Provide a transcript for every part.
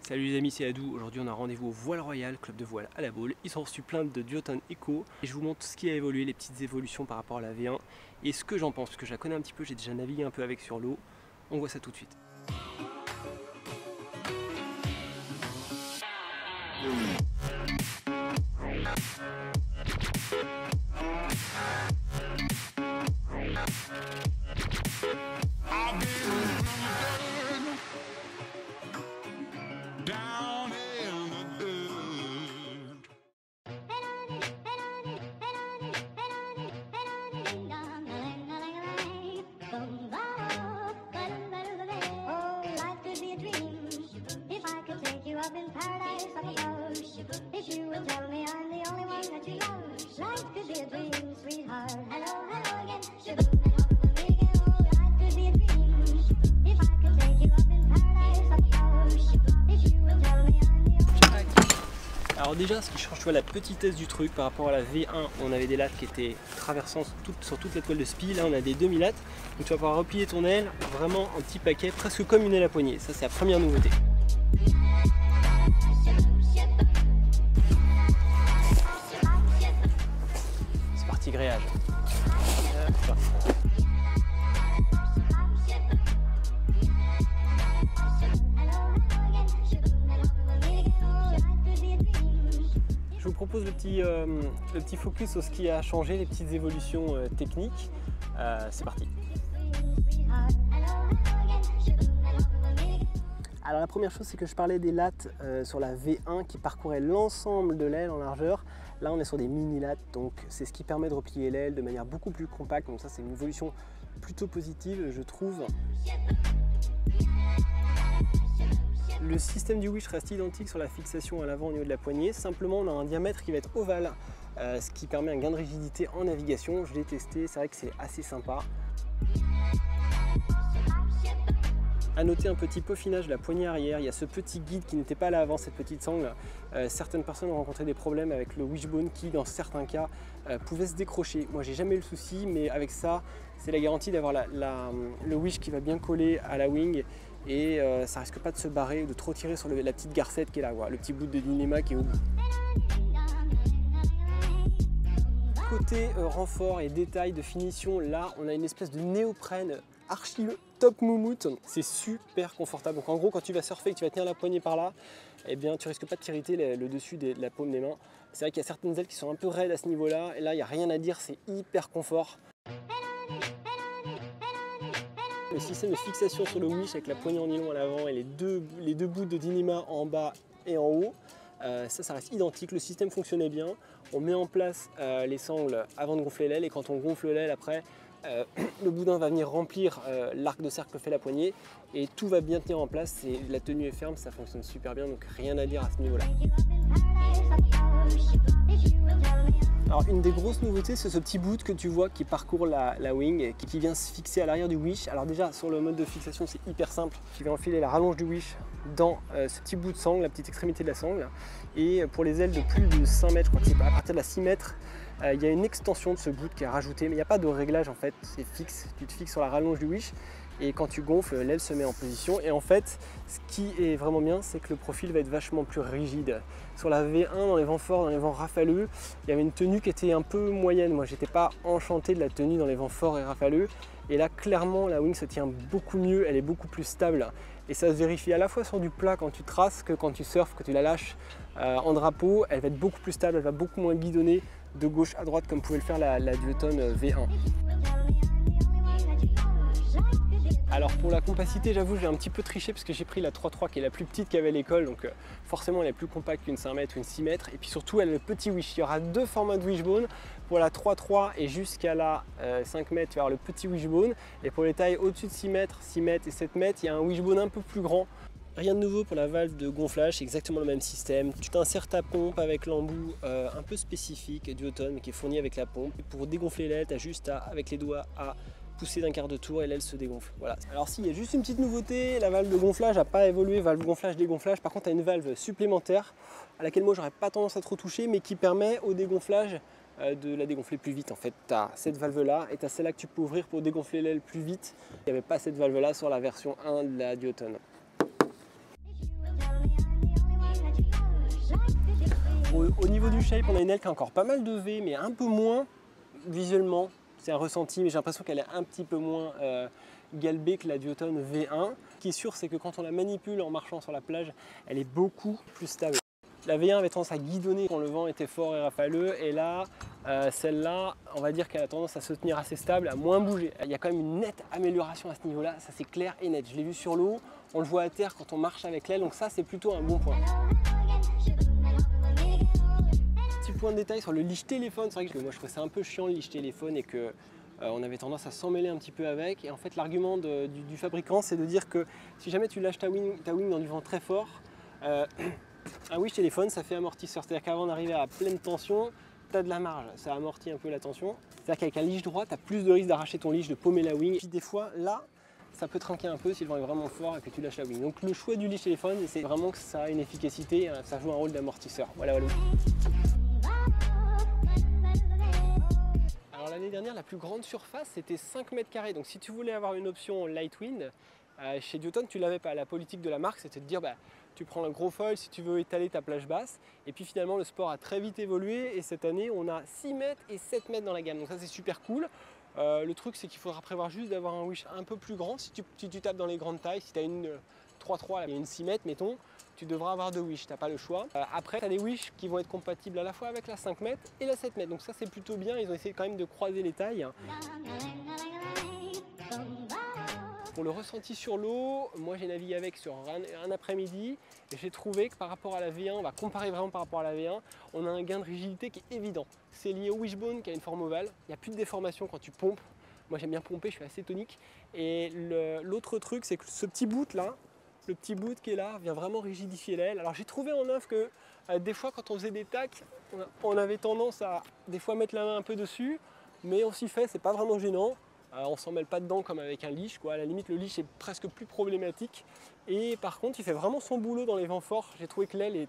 Salut les amis, c'est Adou. Aujourd'hui on a rendez-vous au Voile Royal, club de voile à la Baule. Ils ont reçu plein de duotone Eco et je vous montre ce qui a évolué, les petites évolutions par rapport à la V1 et ce que j'en pense, parce que je la connais un petit peu, j'ai déjà navigué un peu avec sur l'eau. On voit ça tout de suite. Alors déjà, ce qui change, tu vois, la petitesse du truc par rapport à la V1, on avait des lattes qui étaient traversant sur toute la toile de spi. Là, on a des demi-lattes, donc tu vas pouvoir replier ton aile, vraiment un petit paquet, presque comme une aile à poignée. Ça, c'est la première nouveauté. C'est parti, grillage. Je vous propose le petit focus sur ce qui a changé, les petites évolutions techniques. C'est parti. Alors la première chose, c'est que je parlais des lattes sur la V1 qui parcouraient l'ensemble de l'aile en largeur. Là on est sur des mini lattes, donc c'est ce qui permet de replier l'aile de manière beaucoup plus compacte. Donc ça c'est une évolution plutôt positive, je trouve. Le système du wish reste identique sur la fixation à l'avant au niveau de la poignée, simplement on a un diamètre qui va être ovale, ce qui permet un gain de rigidité en navigation. Je l'ai testé, c'est vrai que c'est assez sympa. A noter un petit peaufinage de la poignée arrière, il y a ce petit guide qui n'était pas là avant, cette petite sangle. Certaines personnes ont rencontré des problèmes avec le wishbone qui dans certains cas pouvait se décrocher. Moi j'ai jamais eu le souci, mais avec ça c'est la garantie d'avoir le wish qui va bien coller à la wing et ça risque pas de se barrer ou de trop tirer sur la petite garcette qui est là, voilà, le petit bout de Dynéma qui est au bout. Côté renfort et détail de finition, là on a une espèce de néoprène archi top moumoute, c'est super confortable. Donc en gros quand tu vas surfer et que tu vas tenir la poignée par là, eh bien tu risques pas de t'irriter le dessus de la paume des mains. C'est vrai qu'il y a certaines ailes qui sont un peu raides à ce niveau là, et là il n'y a rien à dire, c'est hyper confort. Le système de fixation sur le wish avec la poignée en nylon à l'avant et les deux bouts de Dynéma en bas et en haut, ça reste identique, le système fonctionnait bien. On met en place les sangles avant de gonfler l'aile et quand on gonfle l'aile après, le boudin va venir remplir l'arc de cercle que fait la poignée et tout va bien tenir en place. La tenue est ferme, ça fonctionne super bien, donc rien à dire à ce niveau-là. Alors une des grosses nouveautés, c'est ce petit bout que tu vois qui parcourt la wing et qui vient se fixer à l'arrière du wish. Alors déjà sur le mode de fixation c'est hyper simple, tu vas enfiler la rallonge du wish dans ce petit bout de sangle, la petite extrémité de la sangle, et pour les ailes de plus de 5 mètres, je crois que c'est à partir de la 6 mètres, il y a une extension de ce bout qui est rajouté, mais il n'y a pas de réglage en fait, c'est fixe, tu te fixes sur la rallonge du wish et quand tu gonfles, l'aile se met en position. Et en fait, ce qui est vraiment bien, c'est que le profil va être vachement plus rigide. Sur la V1, dans les vents forts, dans les vents rafaleux, il y avait une tenue qui était un peu moyenne. Moi, j'étais pas enchanté de la tenue dans les vents forts et rafaleux. Et là, clairement, la wing se tient beaucoup mieux, elle est beaucoup plus stable. Et ça se vérifie à la fois sur du plat quand tu traces que quand tu surfes, que tu la lâches en drapeau. Elle va être beaucoup plus stable, elle va beaucoup moins guidonner de gauche à droite comme pouvait le faire la duotone V1. Alors pour la compacité, j'avoue, j'ai un petit peu triché parce que j'ai pris la 3.3 qui est la plus petite qu'avait à l'école, donc forcément elle est plus compacte qu'une 5 mètres ou une 6 mètres. Et puis surtout elle a le petit wish. Il y aura deux formats de wishbone. Pour la 3.3 et jusqu'à la 5 mètres, tu vas avoir le petit wishbone. Et pour les tailles au-dessus de 6 mètres et 7 mètres, il y a un wishbone un peu plus grand. Rien de nouveau pour la valve de gonflage, c'est exactement le même système. Tu t'insères ta pompe avec l'embout un peu spécifique duotone qui est fourni avec la pompe. Et pour dégonfler l'aile, tu as juste avec les doigts à pousser d'un quart de tour et l'aile se dégonfle. Voilà. Alors si, il y a juste une petite nouveauté, la valve de gonflage n'a pas évolué, valve gonflage, dégonflage. Par contre, tu as une valve supplémentaire à laquelle moi j'aurais pas tendance à trop toucher, mais qui permet au dégonflage de la dégonfler plus vite. En fait, tu as cette valve là et tu as celle-là que tu peux ouvrir pour dégonfler l'aile plus vite. Il n'y avait pas cette valve là sur la version 1 de la duotone. Au niveau du shape, on a une aile qui a encore pas mal de V, mais un peu moins visuellement. C'est un ressenti, mais j'ai l'impression qu'elle est un petit peu moins galbée que la Duotone V1. Ce qui est sûr, c'est que quand on la manipule en marchant sur la plage, elle est beaucoup plus stable. La V1 avait tendance à guidonner quand le vent était fort et rafaleux, et là, celle-là, on va dire qu'elle a tendance à se tenir assez stable, à moins bouger. Il y a quand même une nette amélioration à ce niveau-là, ça c'est clair et net. Je l'ai vu sur l'eau, on le voit à terre quand on marche avec l'aile, donc ça c'est plutôt un bon point. Petit point de détail sur le leash téléphone, c'est vrai que moi je trouvais ça un peu chiant le leash téléphone et que on avait tendance à s'emmêler un petit peu avec. Et en fait l'argument du fabricant, c'est de dire que si jamais tu lâches ta wing dans du vent très fort, un wish téléphone, ça fait amortisseur. C'est-à-dire qu'avant d'arriver à pleine tension, tu as de la marge, ça amortit un peu la tension. C'est-à-dire qu'avec un leash droit, tu as plus de risque d'arracher ton leash, de paumer la wing. Puis des fois, là, ça peut trinquer un peu si le vent est vraiment fort et que tu lâches la wing. Donc le choix du leash téléphone, c'est vraiment que ça a une efficacité, ça joue un rôle d'amortisseur. Voilà. Alors l'année dernière, la plus grande surface, c'était 5 mètres carrés. Donc si tu voulais avoir une option light wind, chez Duotone, tu l'avais pas. La politique de la marque, c'était de dire tu prends un gros foil si tu veux étaler ta plage basse. Et puis finalement, le sport a très vite évolué et cette année, on a 6 mètres et 7 mètres dans la gamme. Donc ça, c'est super cool. Le truc, c'est qu'il faudra prévoir juste d'avoir un wish un peu plus grand. Si tu tapes dans les grandes tailles, si tu as une 3.3 et une 6 mètres, mettons, tu devras avoir 2 wish, tu n'as pas le choix. Après, tu as des wish qui vont être compatibles à la fois avec la 5 mètres et la 7 mètres. Donc ça, c'est plutôt bien. Ils ont essayé quand même de croiser les tailles. Pour le ressenti sur l'eau, moi j'ai navigué avec sur un après-midi et j'ai trouvé que par rapport à la V1, on va comparer vraiment par rapport à la V1, on a un gain de rigidité qui est évident. C'est lié au wishbone qui a une forme ovale, il n'y a plus de déformation quand tu pompes. Moi j'aime bien pomper, je suis assez tonique. Et l'autre truc, c'est que ce petit bout là, le petit bout qui est là, vient vraiment rigidifier l'aile. Alors j'ai trouvé en neuf que des fois quand on faisait des tacs, on avait tendance à des fois mettre la main un peu dessus, mais on s'y fait, c'est pas vraiment gênant. On s'en mêle pas dedans comme avec un leash, quoi. À la limite, le leash est presque plus problématique. Et par contre, il fait vraiment son boulot dans les vents forts. J'ai trouvé que l'aile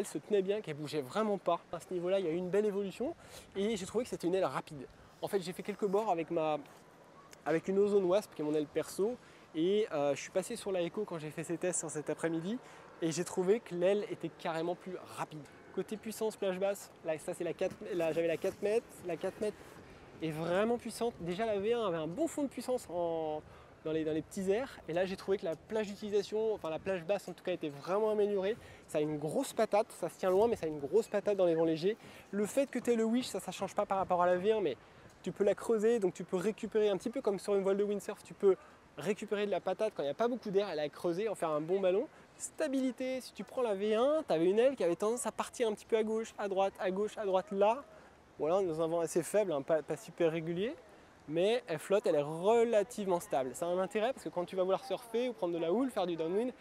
se tenait bien, qu'elle bougeait vraiment pas. À ce niveau-là, il y a eu une belle évolution et j'ai trouvé que c'était une aile rapide. En fait, j'ai fait quelques bords avec une Ozone Wasp, qui est mon aile perso, et je suis passé sur la Echo quand j'ai fait ces tests sur cet après-midi et j'ai trouvé que l'aile était carrément plus rapide. Côté puissance plage basse, là, ça c'est j'avais la 4 mètres, la 4 mètres est vraiment puissante. Déjà la V1 avait un bon fond de puissance dans les petits airs. Et là j'ai trouvé que la plage d'utilisation, enfin la plage basse en tout cas, était vraiment améliorée. Ça a une grosse patate, ça se tient loin mais ça a une grosse patate dans les vents légers. Le fait que tu aies le wish, ça ne change pas par rapport à la V1, mais tu peux la creuser, donc tu peux récupérer un petit peu comme sur une voile de windsurf, tu peux récupérer de la patate quand il n'y a pas beaucoup d'air, elle a creuser, en faire un bon ballon. Stabilité, si tu prends la V1, tu avais une aile qui avait tendance à partir un petit peu à gauche, à droite, là. Voilà, on est dans un vent assez faible, hein, pas super régulier, mais elle flotte, elle est relativement stable. Ça a un intérêt parce que quand tu vas vouloir surfer ou prendre de la houle, faire du downwind,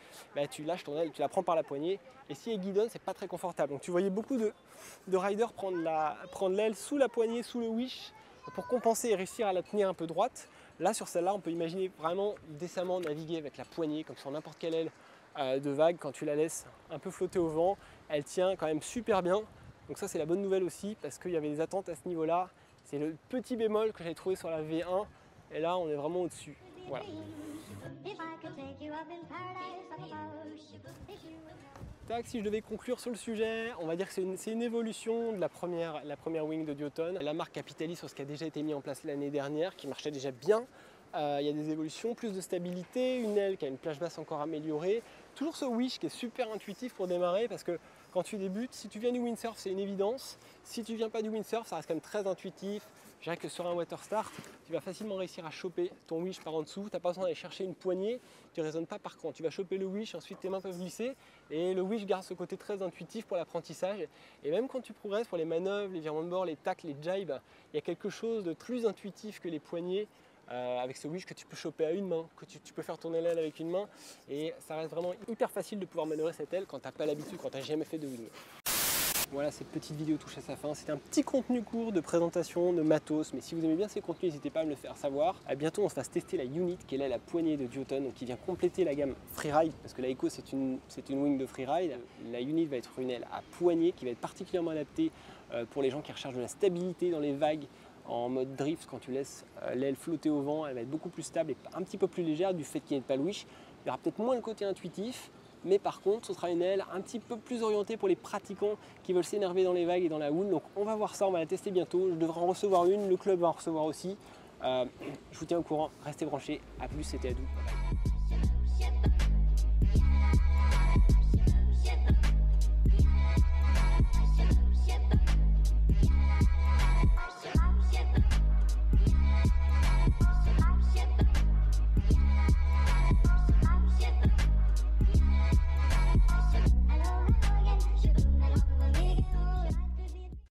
tu lâches ton aile, tu la prends par la poignée, et si elle guidonne, c'est pas très confortable. Donc tu voyais beaucoup de riders prendre l'aile sous la poignée, sous le wish, pour compenser et réussir à la tenir un peu droite. Là, sur celle-là, on peut imaginer vraiment décemment naviguer avec la poignée, comme sur n'importe quelle aile de vague, quand tu la laisses un peu flotter au vent, elle tient quand même super bien. Donc ça c'est la bonne nouvelle aussi parce qu'il y avait des attentes à ce niveau-là. C'est le petit bémol que j'avais trouvé sur la V1 et là on est vraiment au-dessus. Voilà. Tac, si je devais conclure sur le sujet, on va dire que c'est une évolution de la première wing de Duotone. La marque capitalise sur ce qui a déjà été mis en place l'année dernière, qui marchait déjà bien. Il y a des évolutions, plus de stabilité, une aile qui a une plage basse encore améliorée. Toujours ce wish qui est super intuitif pour démarrer parce que quand tu débutes, si tu viens du windsurf, c'est une évidence. Si tu viens pas du windsurf, ça reste quand même très intuitif. Je dirais que sur un water start, tu vas facilement réussir à choper ton wish par en dessous. Tu n'as pas besoin d'aller chercher une poignée, tu ne raisonnes pas par cran. Tu vas choper le wish, ensuite tes mains peuvent glisser. Et le wish garde ce côté très intuitif pour l'apprentissage. Et même quand tu progresses pour les manœuvres, les virements de bord, les tacks, les jibes, il y a quelque chose de plus intuitif que les poignées. Avec ce wish que tu peux choper à une main, que tu peux faire tourner l'aile avec une main et ça reste vraiment hyper facile de pouvoir manœuvrer cette aile quand tu n'as pas l'habitude, quand tu n'as jamais fait de wing. Voilà, cette petite vidéo touche à sa fin. C'était un petit contenu court de présentation de matos, mais si vous aimez bien ces contenus, n'hésitez pas à me le faire savoir. Bientôt, on se fasse tester la Unit, qui est là la poignée de Duotone, donc qui vient compléter la gamme Freeride, parce que la Echo c'est une wing de Freeride. La Unit va être une aile à poignée qui va être particulièrement adaptée pour les gens qui recherchent de la stabilité dans les vagues. En mode drift, quand tu laisses l'aile flotter au vent, elle va être beaucoup plus stable et un petit peu plus légère du fait qu'il n'y ait pas le wish. Il y aura peut-être moins le côté intuitif, mais par contre ce sera une aile un petit peu plus orientée pour les pratiquants qui veulent s'énerver dans les vagues et dans la houle. Donc on va voir ça, on va la tester bientôt. Je devrais en recevoir une, le club va en recevoir aussi. Je vous tiens au courant, restez branchés, à plus, c'était Adou. Bye bye.